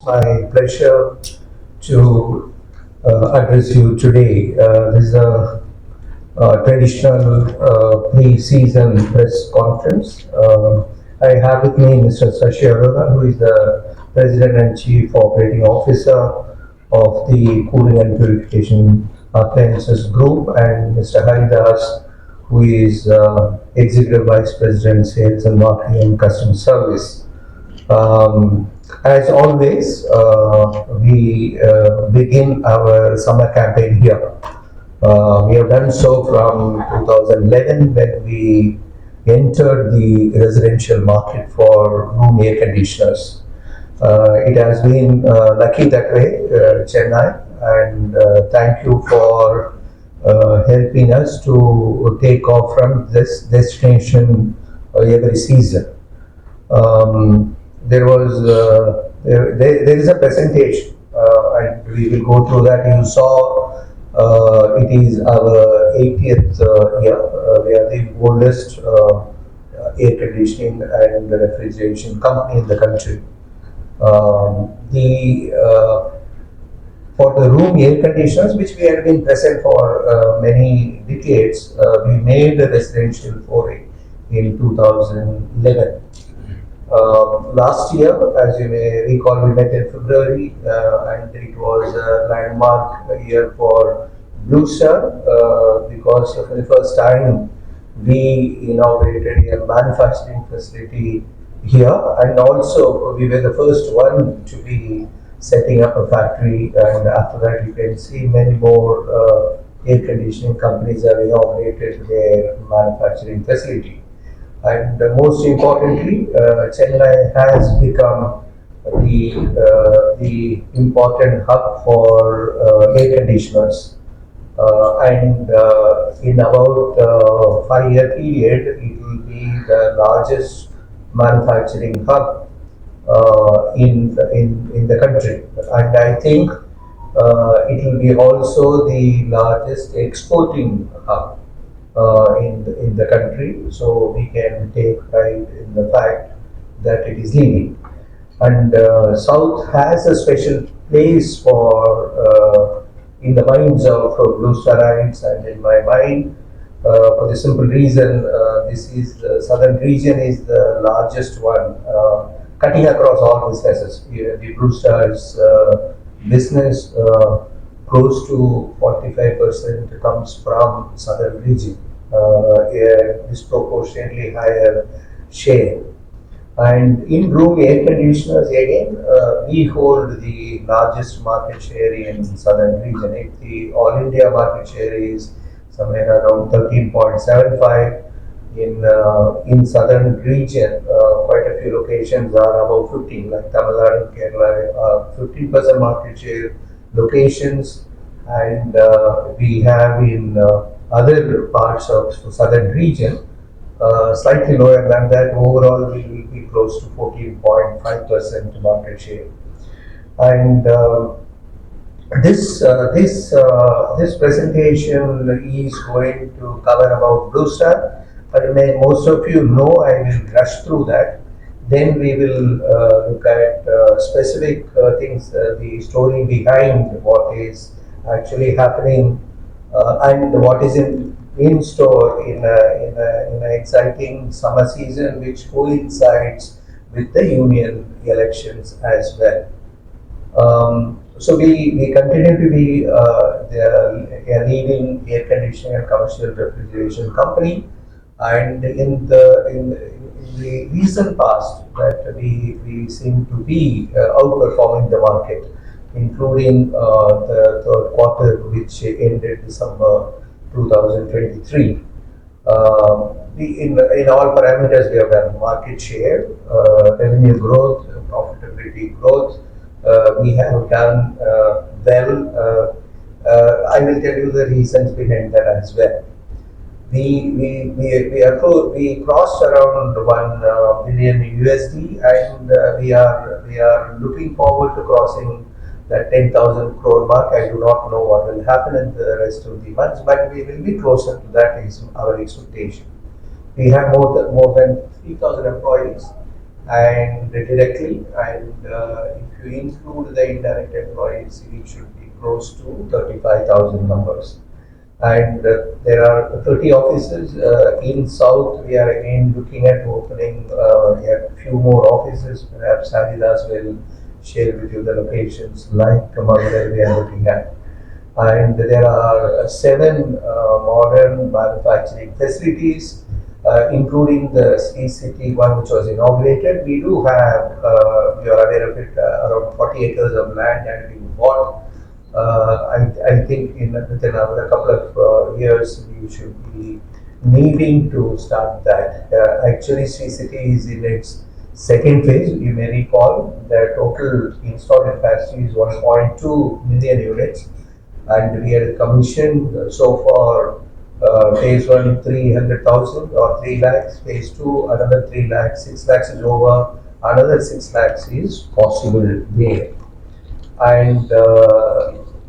my pleasure to address you today. This is a traditional pre-season press conference. I have with me Mr. Shashi Arora, who is the President and Chief Operating Officer of the Cooling and Purification Appliances Group, and Mr. Haridas, who is Executive Vice President, Sales and Marketing and Customer Service. As always, we begin our summer campaign here. We have done so from 2011 when we entered the residential market for room air conditioners. It has been lucky that way, Chennai, and thank you for helping us to take off from this destination every season. There is a presentation, and we will go through that. You saw it is our 80th year. We are the oldest air conditioning and refrigeration company in the country. For the room air conditioners, which we have been present for many decades, we made a residential foray in 2011. Last year, as you may recall, we met in February, and it was a landmark year for Blue Star because for the first time we inaugurated a manufacturing facility here, and also we were the first one to be setting up a factory. And after that, you can see many more air conditioning companies have inaugurated their manufacturing facility. And most importantly, Chennai has become the important hub for air conditioners. And in about 5-year period, it will be the largest manufacturing hub in the country. And I think it will be also the largest exporting hub in the country, so we can take pride in the fact that it is leading. And South has a special place for in the minds of Blue Starites and in my mind, for the simple reason this is the southern region is the largest one, cutting across all businesses. The Blue Star's business close to 45% comes from southern region, a disproportionately higher share. And in room air conditioners, again, we hold the largest market share in southern region. If the all India market share is somewhere around 13.75, in southern region, quite a few locations are above 15, like Tamil Nadu and Kerala, 15% market share locations, and we have in other parts of southern region slightly lower than that. Overall, we will be close to 14.5% market share. And this presentation is going to cover about Blue Star, but most of you know I will rush through that. Then we will look at specific things, the story behind what is actually happening and what is in store in an exciting summer season, which coincides with the union elections as well. So we continue to be a leading air conditioning and commercial refrigeration company, and in the recent past that we seem to be outperforming the market, including the third quarter, which ended December 2023. In all parameters, we have done market share, revenue growth, profitability growth. We have done well. I will tell you the reasons behind that as well. We crossed around $1 billion USD, and we are looking forward to crossing that 10,000 crore mark. I do not know what will happen in the rest of the months, but we will be closer to that is our expectation. We have more than 3,000 employees, and directly, and if you include the indirect employees, it should be close to 35,000 numbers. And there are 30 offices in South. We are again looking at opening a few more offices. Perhaps Haridas will share with you the locations like Madurai we are looking at. And there are seven modern manufacturing facilities, including the City one which was inaugurated. We do have, you are aware of it, around 40 acres of land that we bought. I think within another couple of years we should be needing to start that. Actually, City is in its second phase. You may recall the total installed capacity is 1.2 million units, and we had commissioned so far phase one 300,000 or 3 lakhs, phase two another 3 lakhs, 6 lakhs is over, another 6 lakhs is possible there. And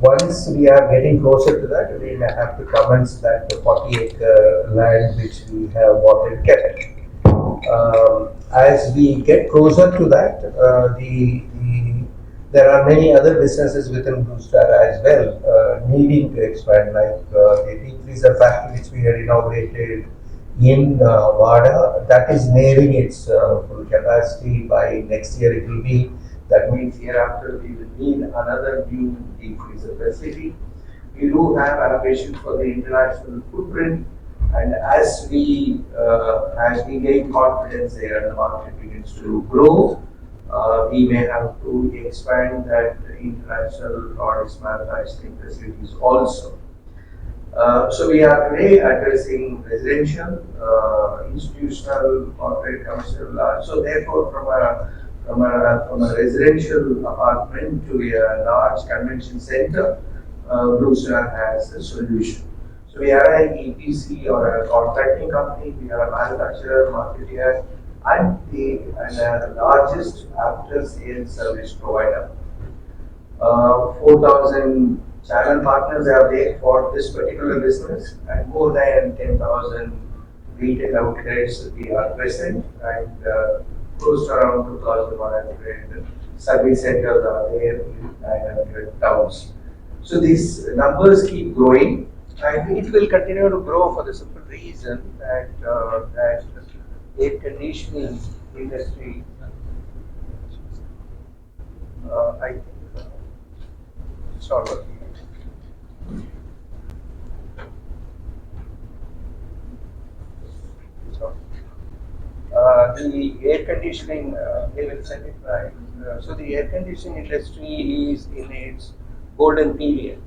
once we are getting closer to that, we may have to commence that 40-acre land which we have bought and kept. As we get closer to that, there are many other businesses within Blue Star as well needing to expand, like the deep freezer factory which we had inaugurated in Vada, that is nearing its full capacity. By next year it will be. That means hereafter we will need another new deep freezer facility. We do have allocation for the international footprint, and as we gain confidence there and the market begins to grow, we may have to expand that international products manufacturing facilities also. So we are today addressing residential, institutional, corporate, commercial, large. So therefore, from a residential apartment to a large convention center, Blue Star has a solution. So we are an EPC or a contracting company. We are a manufacturer, marketer, and the largest after-sales service provider. 4,000 channel partners are there for this particular business, and more than 10,000 retail outlets we are present, and close to around 2,100 service centers are there in 900 towns. So these numbers keep growing, and it will continue to grow for the simple reason that that air conditioning industry, I think, it's not working. So, the air conditioning, they will send it right. So the air conditioning industry is in its golden period.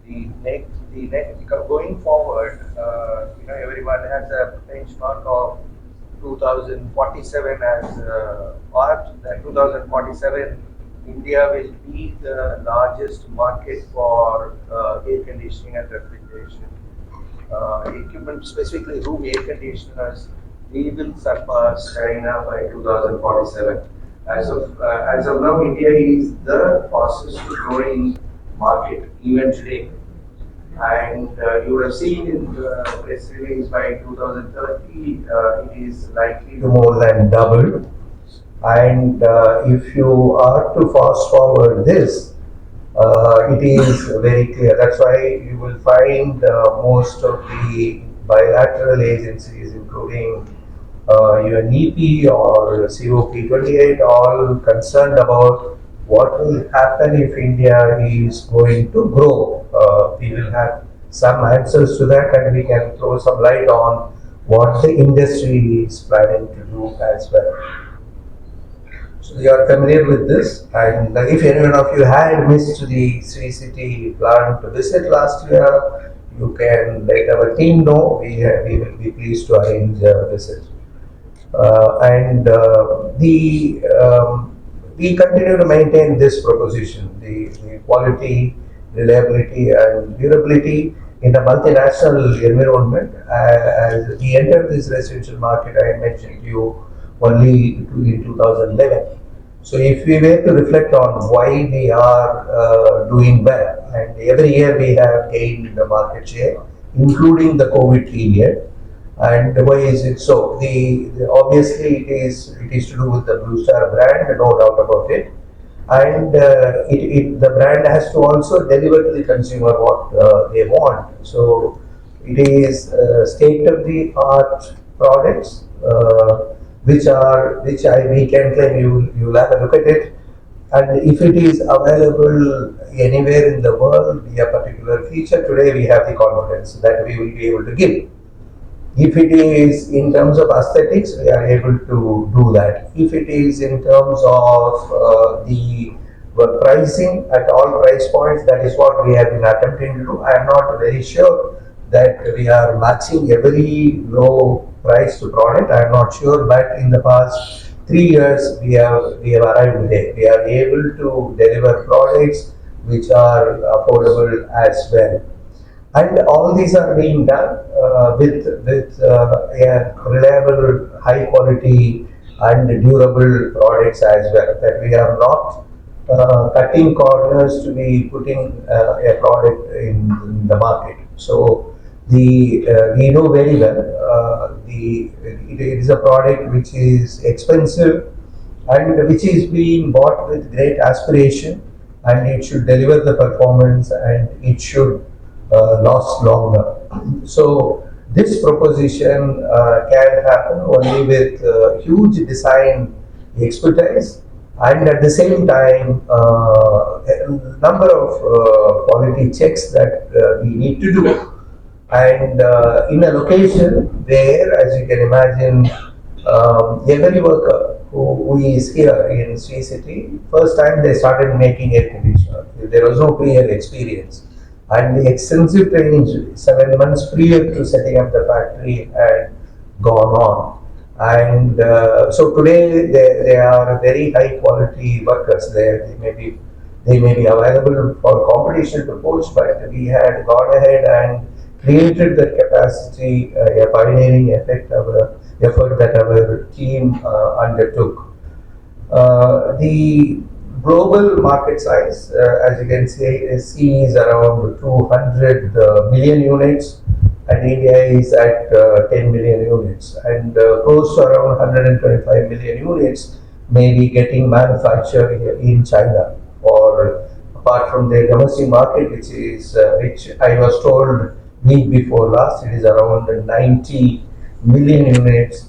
The next going forward, everyone has a benchmark of 2047 as marked. That 2047, India will be the largest market for air conditioning and refrigeration equipment, specifically room air conditioners. We will surpass China by 2047. As of now, India is the fastest growing market even today. And you would have seen in the press release by 2030, it is likely to more than double. And if you are to fast forward this, it is very clear. That's why you will find most of the bilateral agencies, including UNEP or COP28, all concerned about what will happen if India is going to grow. We will have some answers to that, and we can throw some light on what the industry is planning to do as well. So you are familiar with this, and if anyone of you had missed the Sri City plant to visit last year, you can let our team know. We will be pleased to arrange a visit. We continue to maintain this proposition, the quality, reliability, and durability in a multinational environment. As we entered this residential market, I mentioned to you only in 2011. So if we were to reflect on why we are doing well, and every year we have gained the market share, including the COVID period, And why is it so? Obviously it is to do with the Blue Star brand, no doubt about it. And the brand has to also deliver to the consumer what they want. So it is state of the art products, which we can claim. You'll have a look at it, and if it is available anywhere in the world, a particular feature, today we have the confidence that we will be able to give. If it is in terms of aesthetics, we are able to do that. If it is in terms of the pricing at all price points, that is what we have been attempting to do. I am not very sure that we are matching every low price to product. I am not sure, but in the past 3 years we have arrived there. We are able to deliver products which are affordable as well, and all these are being done with a reliable, high quality and durable products as well. That we are not cutting corners to be putting a product in the market. So we know very well it is a product which is expensive and which is being bought with great aspiration, and it should deliver the performance, and it should last longer. So this proposition can happen only with huge design expertise, and at the same time a number of quality checks that we need to do, and in a location where, as you can imagine, every worker who is here in Sri City, first time they started making air conditioner. There was no prior experience, and the extensive training 7 months prior to setting up the factory had gone on. And so today they are very high quality workers there. They may be available for competition to poach, but we had gone ahead and created the capacity, a pioneering effort that our team undertook. The global market size, as you can see, is around 200 million units, and India is at 10 million units, and close to around 125 million units may be getting manufactured in China, or apart from their domestic market, which I was told week before last, it is around 90 million units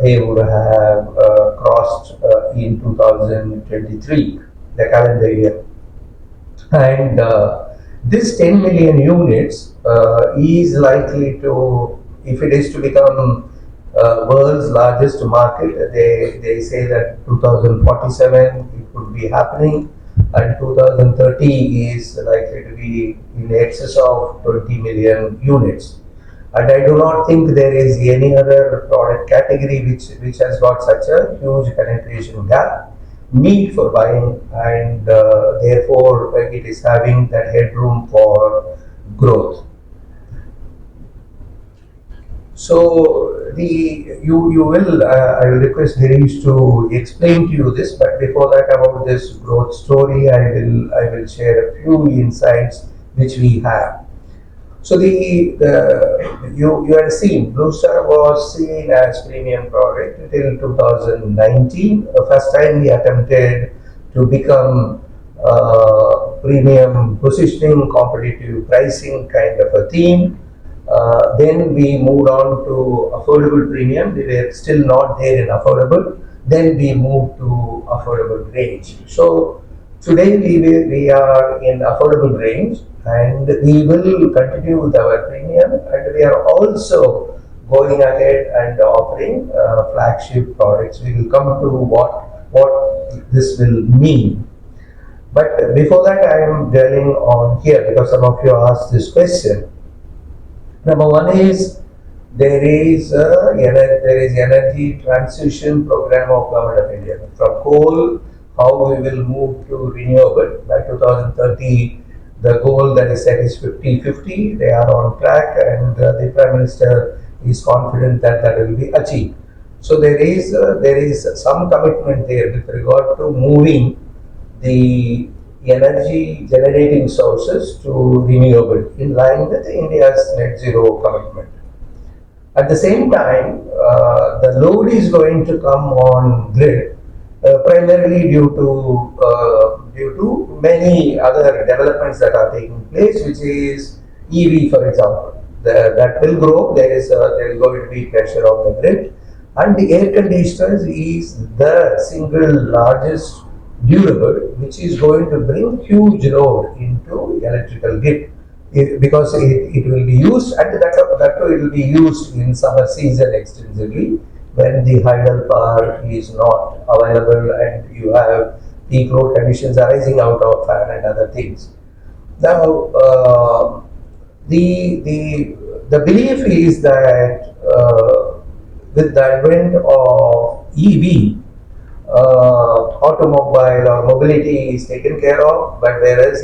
they would have crossed in 2023, the calendar year. And this 10 million units is likely to, if it is to become world's largest market, they say that 2047 it could be happening, and 2030 is likely to be in excess of 20 million units. And I do not think there is any other product category which has got such a huge penetration gap, need for buying, and therefore it is having that headroom for growth. So you will I will request Girish to explain to you this, but before that, about this growth story, I will share a few insights which we have. So you had seen Blue Star was seen as premium product till 2019. The first time we attempted to become premium positioning, competitive pricing kind of a theme. Then we moved on to affordable premium. We were still not there in affordable. Then we moved to affordable range. So today we are in affordable range, and we will continue with our premium, and we are also going ahead and offering flagship products. We will come to what this will mean. But before that, I am dwelling on here because some of you asked this question. Number one is there is energy transition program of Government of India from coal. How we will move to renewable by 2030. The goal that is set is 50-50. They are on track, and the Prime Minister is confident that that will be achieved. So there is some commitment there with regard to moving the energy generating sources to renewable in line with India's net zero commitment. At the same time, the load is going to come on grid primarily due to many other developments that are taking place, which is EV, for example. That will grow. There is going to be pressure on the grid, and the air conditioners is the single largest durable, which is going to bring huge load into electrical grid. Because it will be used, and that too it will be used in summer season extensively when the hydel power is not available and you have peak load conditions arising out of fan and other things. Now, the belief is that with the advent of EV, automobile or mobility is taken care of, but whereas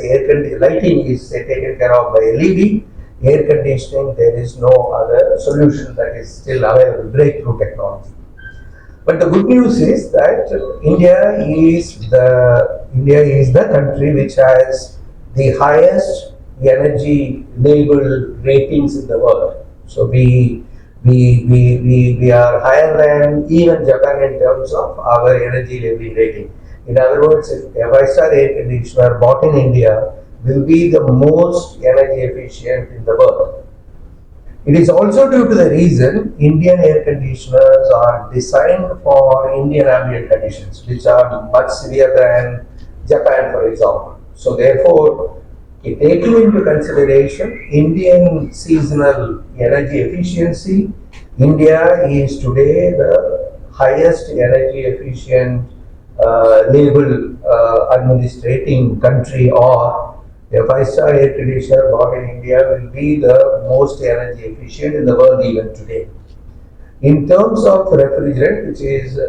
lighting is taken care of by LED, air conditioning, there is no other solution that is still available, breakthrough technology. But the good news is that India is the country which has the highest energy label ratings in the world. So we are higher than even Japan in terms of our energy labeling rating. In other words, if a 5-star air conditioner bought in India will be the most energy efficient in the world. It is also due to the reason Indian air conditioners are designed for Indian ambient conditions, which are much severe than Japan, for example. So therefore, taking into consideration Indian seasonal energy efficiency, India is today the highest energy efficient label administrating country, or a 5-star air conditioner bought in India will be the most energy efficient in the world even today. In terms of refrigerant, which is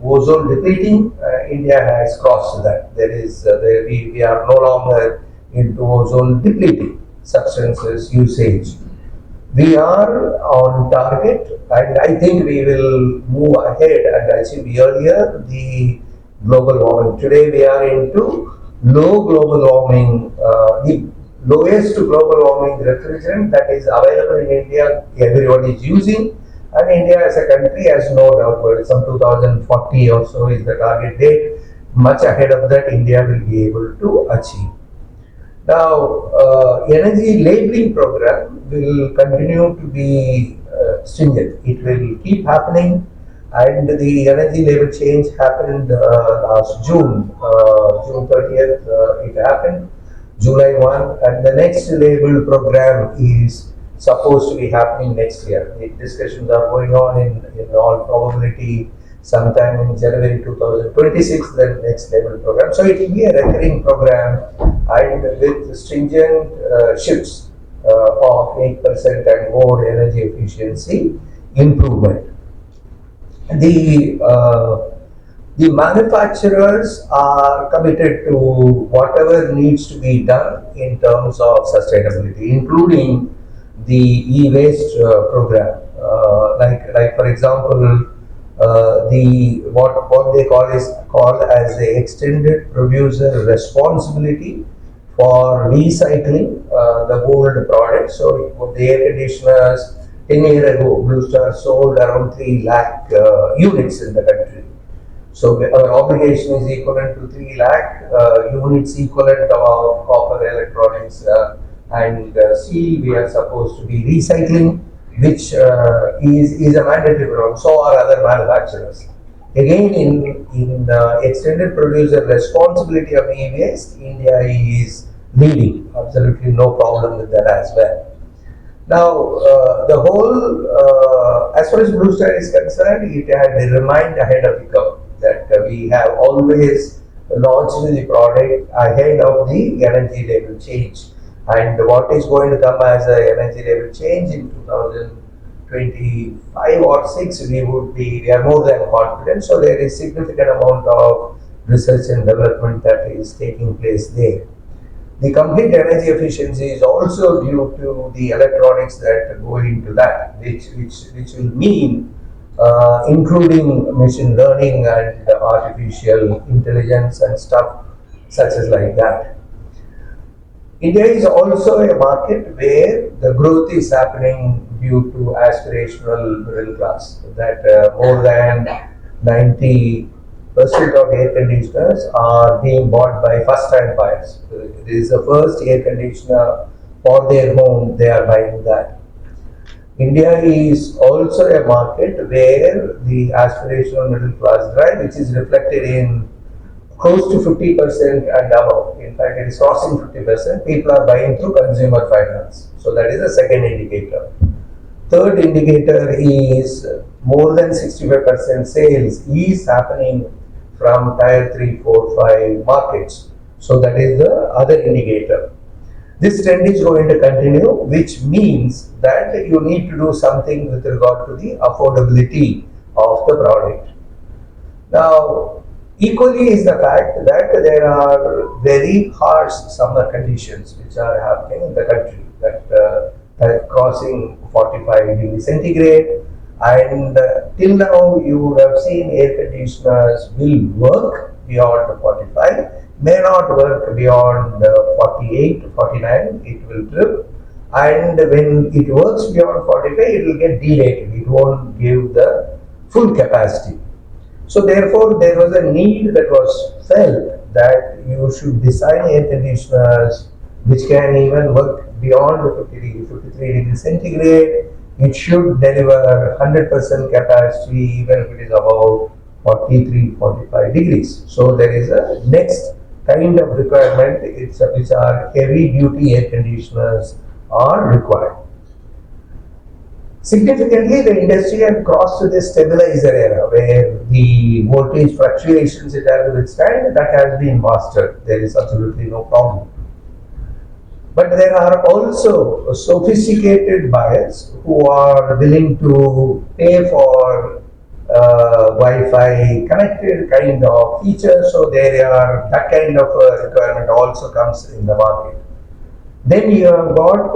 ozone depleting, India has crossed that. We are no longer into ozone depleting substances usage. We are on target, and I think we will move ahead and achieve earlier the global warming. Today we are into low global warming, the lowest global warming refrigerant that is available in India, everyone is using, and India as a country has no doubt, but some 2040 or so is the target date. Much ahead of that, India will be able to achieve. Now, energy labeling program will continue to be stringent. It will keep happening, and the energy label change happened last June, June 30th. It happened, July 1, and the next label program is supposed to be happening next year. The discussions are going on in all probability sometime in January 2026, the next label program. So it will be a recurring program, and with stringent shifts of 8% and more energy efficiency improvement. The manufacturers are committed to whatever needs to be done in terms of sustainability, including the e-waste program. Like for example, what they call as the extended producer responsibility for recycling the old products. So the air conditioners 10 years ago, Blue Star sold around 3 lakh units in the country. So our obligation is equivalent to 3 lakh units equivalent of copper electronics and steel. We are supposed to be recycling, which is a mandatory program. So are other manufacturers. Again, in extended producer responsibility of e-waste, India is leading. Absolutely no problem with that as well. Now, the whole, as far as Blue Star is concerned, it had remained ahead of the curve. That we have always launched the product ahead of the energy label change. And what is going to come as an energy label change in 2025 or 6, we are more than confident. So there is significant amount of research and development that is taking place there. The complete energy efficiency is also due to the electronics that go into that, which will mean including machine learning and artificial intelligence and stuff such as like that. India is also a market where the growth is happening due to aspirational middle class. That more than 90% of air conditioners are being bought by first-time buyers. This is the first air conditioner for their home; they are buying that. India is also a market where the aspirational middle class drive, which is reflected in close to 50% and above. In fact, it is crossing 50%. People are buying through consumer finance. So that is the second indicator. Third indicator is more than 65% sales is happening from tier 3, 4, 5 markets. So that is the other indicator. This trend is going to continue, which means that you need to do something with regard to the affordability of the product. Now, equally is the fact that there are very harsh summer conditions which are happening in the country, that are crossing 45 degrees centigrade, and till now you would have seen air conditioners will work beyond 45, may not work beyond 48 to 49, it will trip, and when it works beyond 45, it will get derated, it won't give the full capacity. So therefore, there was a need that was felt that you should design air conditioners which can even work beyond 50 53 degrees centigrade. It should deliver 100% capacity even if it is above 43, 45 degrees. So there is a next kind of requirement which are heavy duty air conditioners are required. Significantly, the industry had crossed to this stabilizer era where the voltage fluctuations it has to withstand, that has been mastered. There is absolutely no problem. But there are also sophisticated buyers who are willing to pay for Wi-Fi connected kind of features. So there are that kind of requirement also comes in the market. Then you have got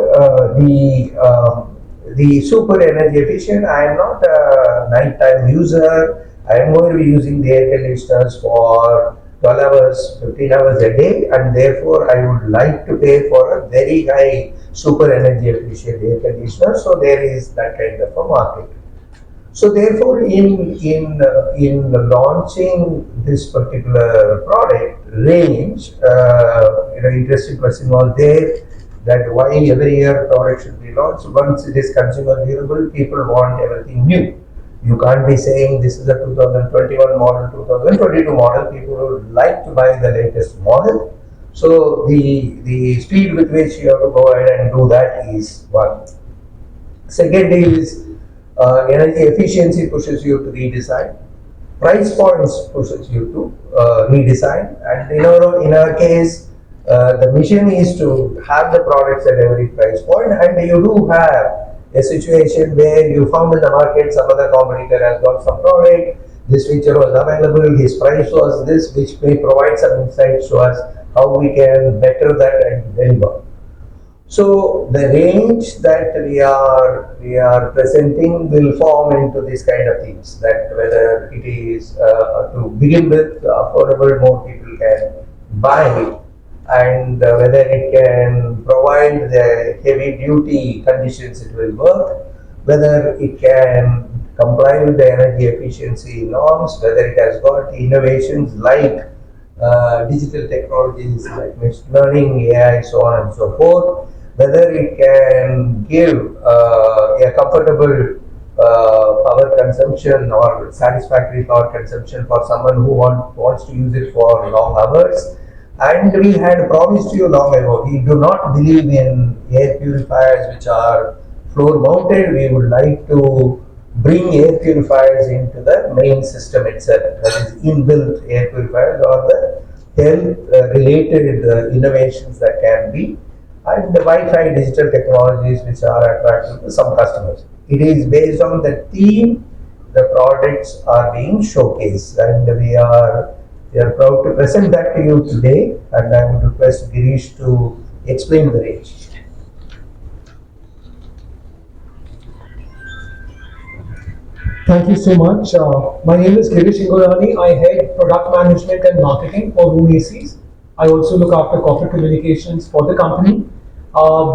the super energy efficient. I am not a nighttime user. I am going to be using the air conditioners for 12 hours, 15 hours a day, and therefore I would like to pay for a very high super energy efficient air conditioner. So there is that kind of a market. So therefore, in launching this particular product range, interesting question was there, that why every year product should be launched. Once it is consumer durable, people want everything new. You can't be saying this is a 2021 model, 2022 model. People would like to buy the latest model. So the speed with which you have to go ahead and do that is one. Second is energy efficiency pushes you to redesign. Price points pushes you to redesign. And in our case, the mission is to have the products at every price point, and you do have a situation where you found in the market some other competitor has got some product, this feature was available, his price was this, which may provide some insights to us how we can better that and deliver. So the range that we are presenting will form into this kind of things, that whether it is to begin with affordable, more people can buy it, and whether it can provide the heavy duty conditions it will work, whether it can comply with the energy efficiency norms, whether it has got innovations like digital technologies like machine learning, AI, so on and so forth, whether it can give a comfortable power consumption or satisfactory power consumption for someone who wants to use it for long hours. And we had promised you long ago, we do not believe in air purifiers which are floor mounted. We would like to bring air purifiers into the main system itself, that is inbuilt air purifiers or the health related innovations that can be, and the Wi-Fi digital technologies which are attractive to some customers. It is based on the theme the products are being showcased, and we are proud to present that to you today, and I would request Girish to explain the range. Thank you so much. My name is Girish. I head product management and marketing for Room ACs. I also look after corporate communications for the company.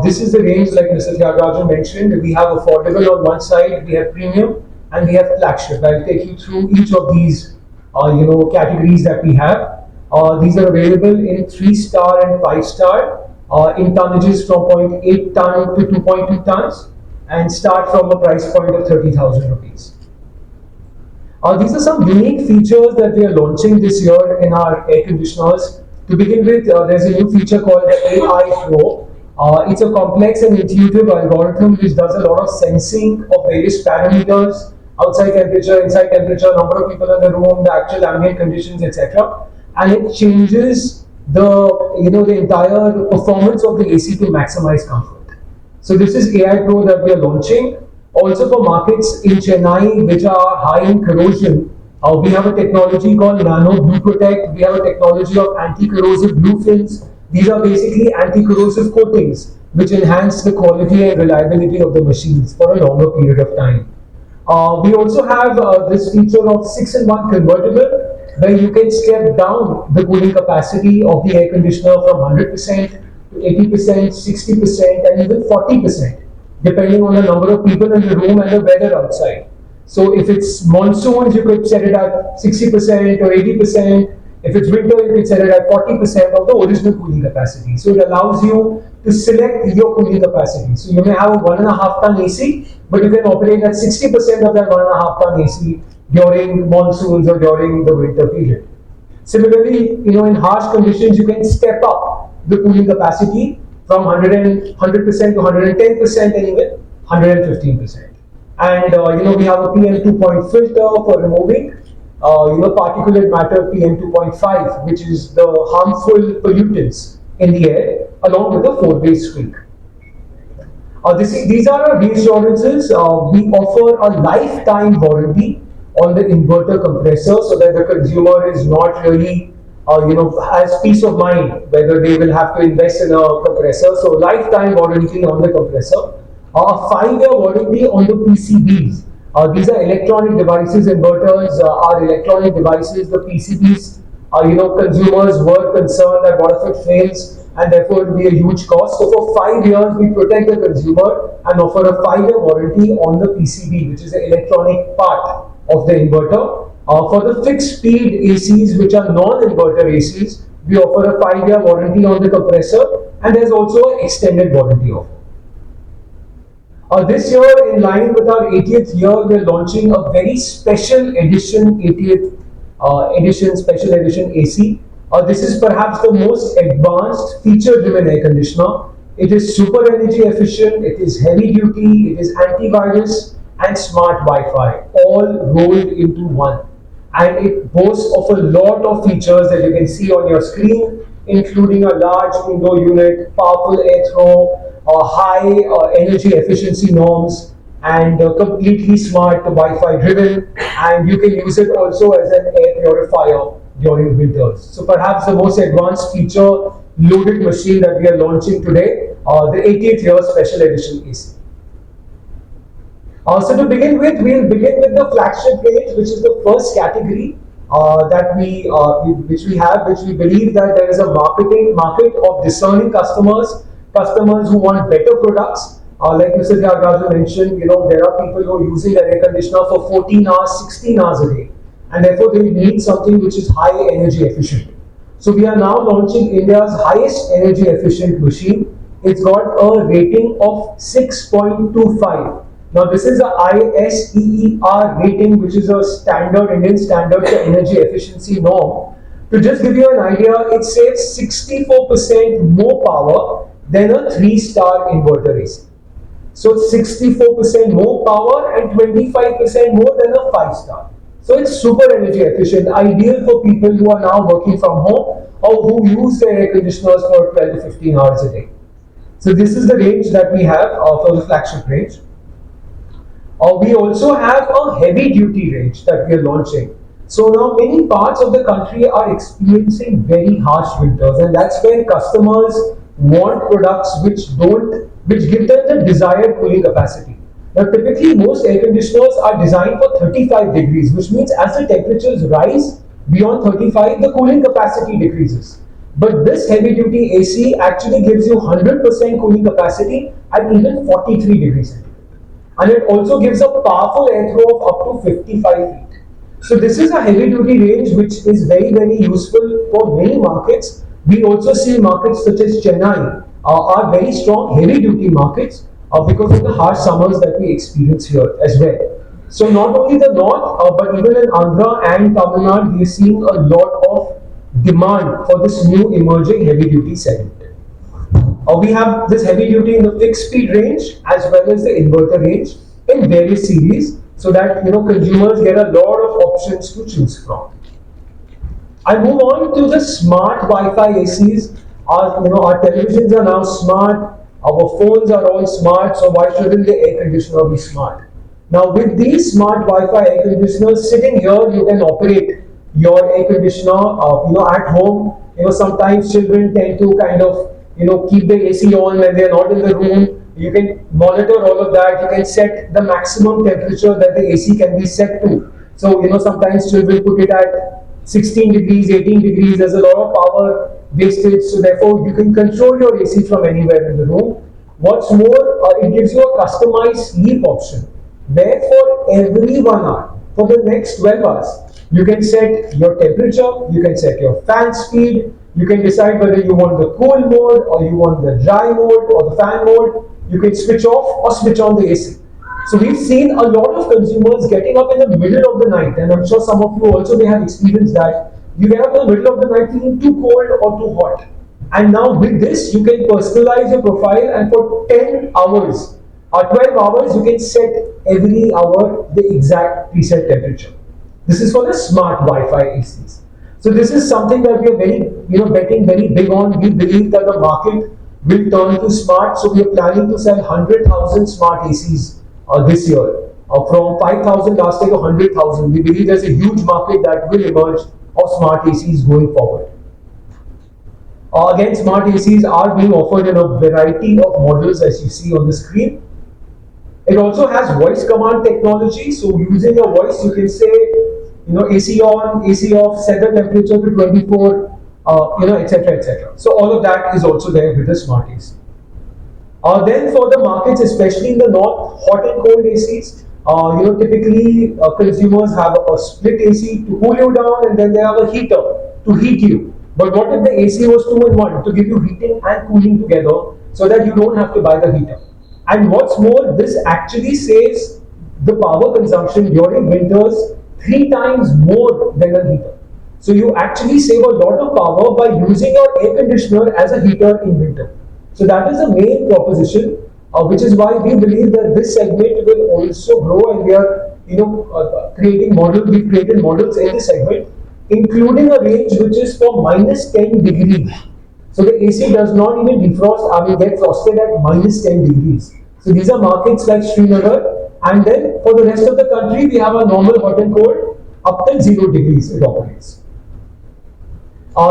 This is the range, like Mr. Thiagarajan mentioned. We have affordable on one side, we have premium, and we have flagship. I'll take you through each of these, categories that we have. These are available in 3-star and 5-star in tonnages from zero point 0.8 ton to 2.2 tons, and start from a price point of 30,000 rupees. These are some unique features that we are launching this year in our air conditioners. To begin with, there's a new feature called the AI Pro. It's a complex and intuitive algorithm which does a lot of sensing of various parameters: outside temperature, inside temperature, number of people in the room, the actual ambient conditions, etc. And it changes the entire performance of the AC to maximize comfort. So this is AI Pro that we are launching. Also for markets in Chennai which are high in corrosion, we have a technology called Nano Blue Protect. We have a technology of anti-corrosive blue fins. These are basically anti-corrosive coatings which enhance the quality and reliability of the machines for a longer period of time. We also have this feature of 6-in-1 convertible, where you can step down the cooling capacity of the air conditioner from 100% to 80%, 60%, and even 40%, depending on the number of people in the room and the weather outside. So if it's monsoons, you could set it at 60% or 80%. If it's winter, you can set it at 40% of the original cooling capacity. So it allows you to select your cooling capacity. So you may have a 1.5 ton AC, but you can operate at 60% of that 1.5 ton AC during monsoons or during the winter period. Similarly, in harsh conditions, you can step up the cooling capacity from 100% to 110% and even 115%. And we have a PM2 filter for removing particulate matter PM2.5, which is the harmful pollutants in the air, along with a 4-way squeak. These are our reassurances. We offer a lifetime warranty on the inverter compressor, so that the consumer is not really, has peace of mind whether they will have to invest in a compressor. So lifetime warranty on the compressor. A 5-year warranty on the PCBs. These are electronic devices. Inverters are electronic devices. The PCBs, consumers were concerned that what if it fails, and therefore it will be a huge cost. So for 5 years, we protect the consumer and offer a 5-year warranty on the PCB, which is the electronic part of the inverter. For the fixed speed ACs, which are non-inverter ACs, we offer a 5-year warranty on the compressor, and there's also an extended warranty offer. This year, in line with our 80th year, we're launching a very special edition, 80th special edition AC. This is perhaps the most advanced feature-driven air conditioner. It is super energy efficient, it is heavy duty, it is antivirus and smart Wi-Fi, all rolled into one. And it boasts of a lot of features that you can see on your screen, including a large indoor unit, powerful airthrow, high energy efficiency norms, and completely smart Wi-Fi driven, and you can use it also as an air purifier during winters. So perhaps the most advanced feature loaded machine that we are launching today, the 80th year special edition AC. So to begin with, we'll begin with the flagship range, which is the first category that which we believe that there is a market of discerning customers who want better products. Like Mr. Thiagarajan mentioned, there are people who are using an air conditioner for 14 hours, 16 hours a day, and therefore they need something which is high energy efficient. So we are now launching India's highest energy efficient machine. It's got a rating of 6.25. Now this is a ISEER rating, which is a standard Indian standard for energy efficiency norm. To just give you an idea, it saves 64% more power than a 3-star inverter AC. So 64% more power and 25% more than a 5-star. So it's super energy efficient, ideal for people who are now working from home or who use their air conditioners for 12 to 15 hours a day. So this is the range that we have for the flagship range. We also have a heavy duty range that we are launching. So now many parts of the country are experiencing very harsh winters, and that's when customers want products which give them the desired cooling capacity. Now typically most air conditioners are designed for 35 degrees, which means as the temperatures rise beyond 35, the cooling capacity decreases. But this heavy duty AC actually gives you 100% cooling capacity at even 43 degrees centigrade. And it also gives a powerful airflow of up to 55 feet. So this is a heavy duty range which is very, very useful for many markets. We also see markets such as Chennai are very strong heavy duty markets because of the harsh summers that we experience here as well. So not only the north, but even in Andhra and Tamil Nadu, we are seeing a lot of demand for this new emerging heavy duty segment. We have this heavy duty in the fixed speed range as well as the inverter range in various series, so that consumers get a lot of options to choose from. I move on to the smart Wi-Fi ACs. Our televisions are now smart. Our phones are all smart. So why shouldn't the air conditioner be smart? Now with these smart Wi-Fi air conditioners sitting here, you can operate your air conditioner, at home. Sometimes children tend to kind of, keep the AC on when they are not in the room. You can monitor all of that. You can set the maximum temperature that the AC can be set to. So, sometimes children put it at 16 degrees, 18 degrees. There's a lot of power wastage. So, therefore, you can control your AC from anywhere in the room. What's more, it gives you a customized sleep option where for every 1 hour, for the next 12 hours, you can set your temperature, you can set your fan speed, you can decide whether you want the cool mode or you want the dry mode or the fan mode. You can switch off or switch on the AC. So we've seen a lot of consumers getting up in the middle of the night, and I'm sure some of you also may have experienced that. You get up in the middle of the night feeling too cold or too hot. And now with this, you can personalize your profile, and for 10 hours or 12 hours, you can set every hour the exact preset temperature. This is for the smart Wi-Fi ACs. So this is something that we are betting very big on. We believe that the market will turn to smart. So we are planning to sell 100,000 smart ACs this year. From 5,000 last year to 100,000. We believe there's a huge market that will emerge of smart ACs going forward. Again, smart ACs are being offered in a variety of models as you see on the screen. It also has voice command technology. So using your voice, you can say, AC on, AC off, set the temperature to 24, etc., etc. So all of that is also there with the smart AC. Then for the markets, especially in the north, hot and cold ACs, typically consumers have a split AC to cool you down, and then they have a heater to heat you. But what if the AC was 2-in-1 to give you heating and cooling together, so that you don't have to buy the heater? And what's more, this actually saves the power consumption during winters 3 times more than a heater. So you actually save a lot of power by using your air conditioner as a heater in winter. So that is the main proposition, which is why we believe that this segment will also grow, and we are creating models. We've created models in this segment, including a range which is for minus 10 degrees. So the AC does not even defrost, get frosted at minus 10 degrees. So these are markets like Srinagar. And then for the rest of the country, we have a normal hot and cold up till 0 degrees it operates.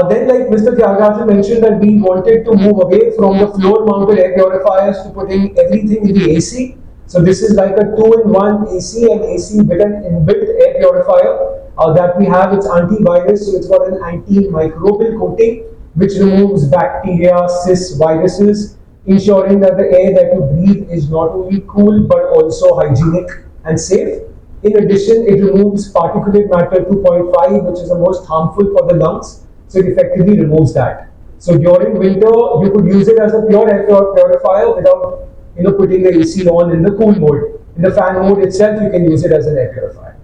Then, like Mr. Thiagarajan mentioned, that we wanted to move away from the floor-mounted air purifiers to putting everything in the AC. So this is like a 2-in-1 AC and AC with an inbuilt air purifier that we have. It's antivirus, so it's got an antimicrobial coating which removes bacteria, cysts, viruses, ensuring that the air that you breathe is not only cool but also hygienic and safe. In addition, it removes particulate matter 2.5, which is the most harmful for the lungs. So it effectively removes that. So during winter, you could use it as a pure air purifier without putting the AC on in the cool mode. In the fan mode itself, you can use it as an air purifier.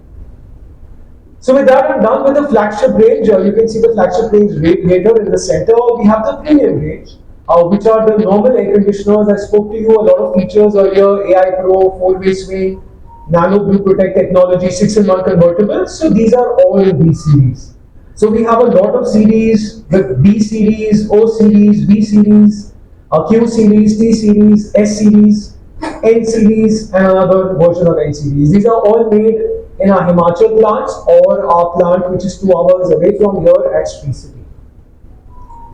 So with that, I'm done with the flagship range. You can see the flagship range later in the center. We have the premium range, which are the normal air conditioners. I spoke to you a lot of features earlier: AI Pro, 4-way swing, Nano Blue Protect technology, 6-in-1 convertible. So these are all B series. So we have a lot of series with B series, O series, V series, Q series, T series, S series, N series, and another version of N series. These are all made in our Himachal plants or our plant which is 2 hours away from here at Sri City.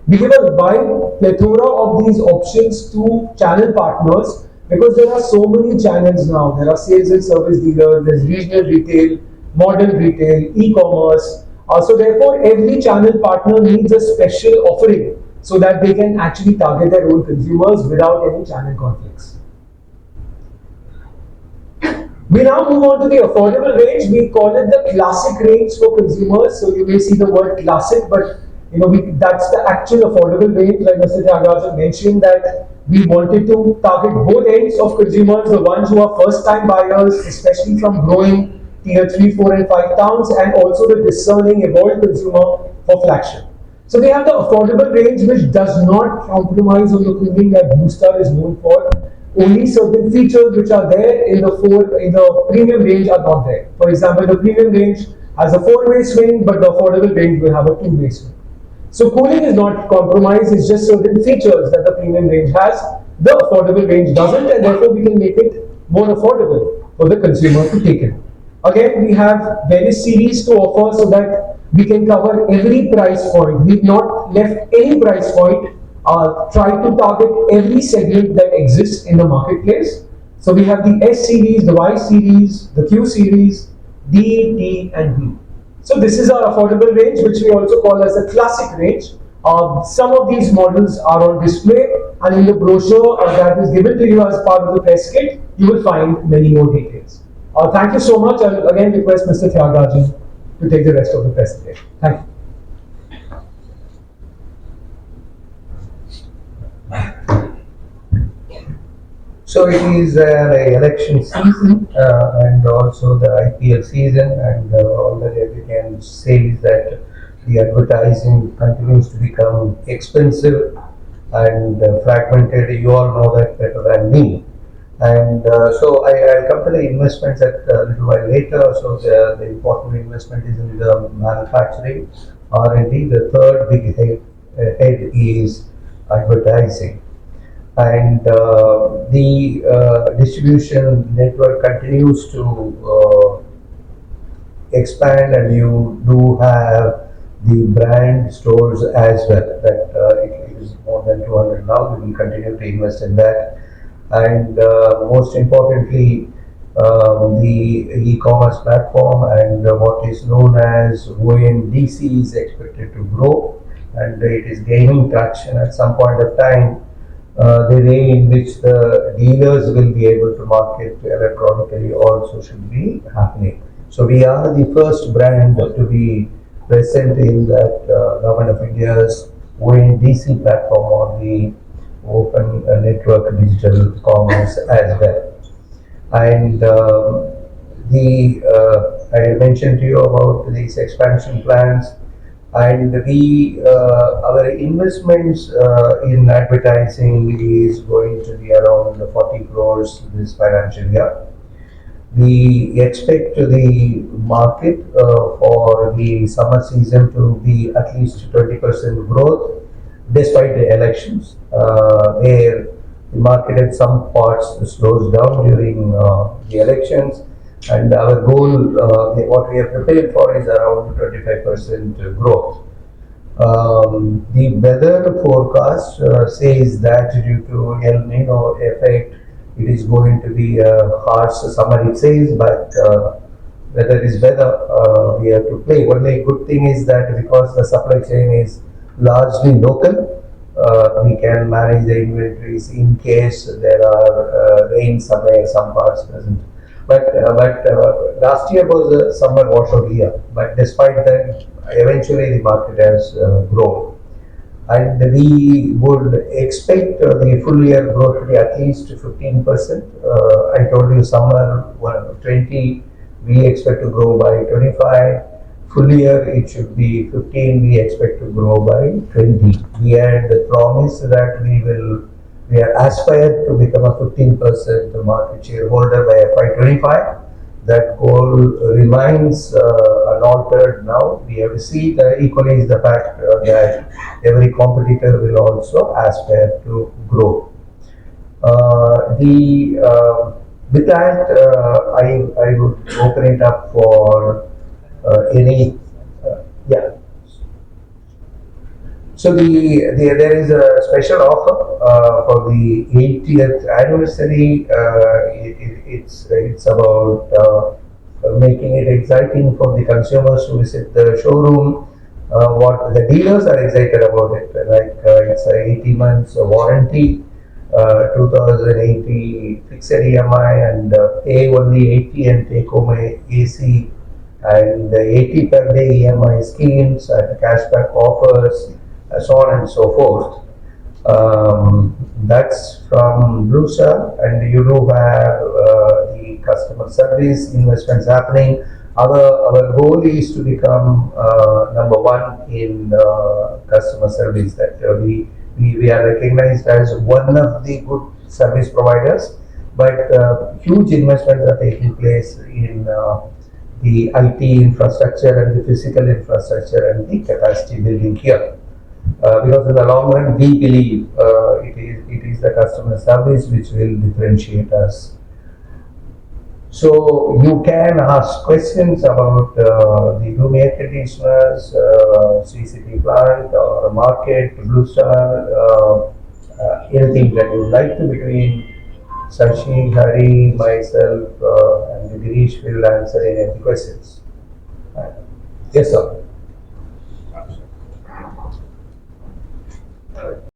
We give a wide plethora of these options to channel partners because there are so many channels now. There are sales and service dealers, there's regional retail, modern retail, e-commerce. So therefore, every channel partner needs a special offering so that they can actually target their own consumers without any channel conflicts. We now move on to the affordable range. We call it the classic range for consumers. So you may see the word classic, but that's the actual affordable range. Like Mr. Thiagarajan mentioned, that we wanted to target both ends of consumers, the ones who are first-time buyers, especially from growing tier 3, 4, and 5 towns, and also the discerning, evolved consumer for flagship. So we have the affordable range, which does not compromise on the cooling that Blue Star is known for. Only certain features which are there in the premium range are not there. For example, the premium range has a 4-way swing, but the affordable range will have a 2-way swing. So cooling is not compromised, it's just certain features that the premium range has, the affordable range doesn't, and therefore we can make it more affordable for the consumer to take it. Again, we have various series to offer so that we can cover every price point. We've not left any price point. Try to target every segment that exists in the marketplace. So we have the S series, the Y series, the Q series, D, T, and B. So this is our affordable range, which we also call as the classic range. Some of these models are on display, and in the brochure that is given to you as part of the press kit, you will find many more details. Thank you so much. I'll again request Mr. Thiagarajan to take the rest of the presentation. Thank you. So it is an election season and also the IPL season, and already we can say that the advertising continues to become expensive and fragmented. You all know that better than me. And so I'll come to the investments at a little while later. So the important investment is in the manufacturing, R&D. The third big head is advertising. And the distribution network continues to expand, and you do have the brand stores as well. That it is more than 200 now. We will continue to invest in that. And most importantly, the e-commerce platform and what is known as ONDC is expected to grow, and it is gaining traction. At some point of time, the way in which the dealers will be able to market electronically also should be happening. So we are the first brand to be present in that Government of India's ONDC platform, or the Open Network Digital Commerce as well. And I mentioned to you about these expansion plans, and our investments in advertising is going to be around 40 crores this financial year. We expect the market for the summer season to be at least 20% growth, despite the elections, where the market in some parts slows down during the elections. And our goal, what we are prepared for, is around 25% growth. The weather forecast says that due to El Nino effect, it is going to be a harsh summer, it says, but weather is weather. We have to play. Only good thing is that because the supply chain is largely local, we can manage the inventories in case there are rain somewhere, some parts present. But last year was a summer washout year. But despite that, eventually the market has grown, and we would expect the full year growth to be at least 15%. I told you summer 20, we expect to grow by 25. Full year it should be 15. We expect to grow by 20. We had the promise that we are aspired to become a 15% market share holder by FY25. That goal remains unaltered now. We have to see equally is the fact that every competitor will also aspire to grow. With that, I would open it up for any. Yeah. So there is a special offer for the 80th anniversary. It's about making it exciting for the consumers to visit the showroom. What the dealers are excited about it, like it's a 80 months warranty, 2080 fixed EMI, and pay only 80 and take home AC, and 80 per day EMI schemes and cashback offers, so on and so forth. That's from Blue Star, and you do have the customer service investments happening. Our goal is to become number one in customer service. That we are recognized as one of the good service providers, but huge investments are taking place in the IT infrastructure and the physical infrastructure and the capacity building here. Because in the long run, we believe it is the customer service which will differentiate us. So you can ask questions about the room air conditioners, CCP plant or market, Blue Star, anything that you would like to between Sashi, Hari, myself, and Girish will answer any of the questions. Yes, sir.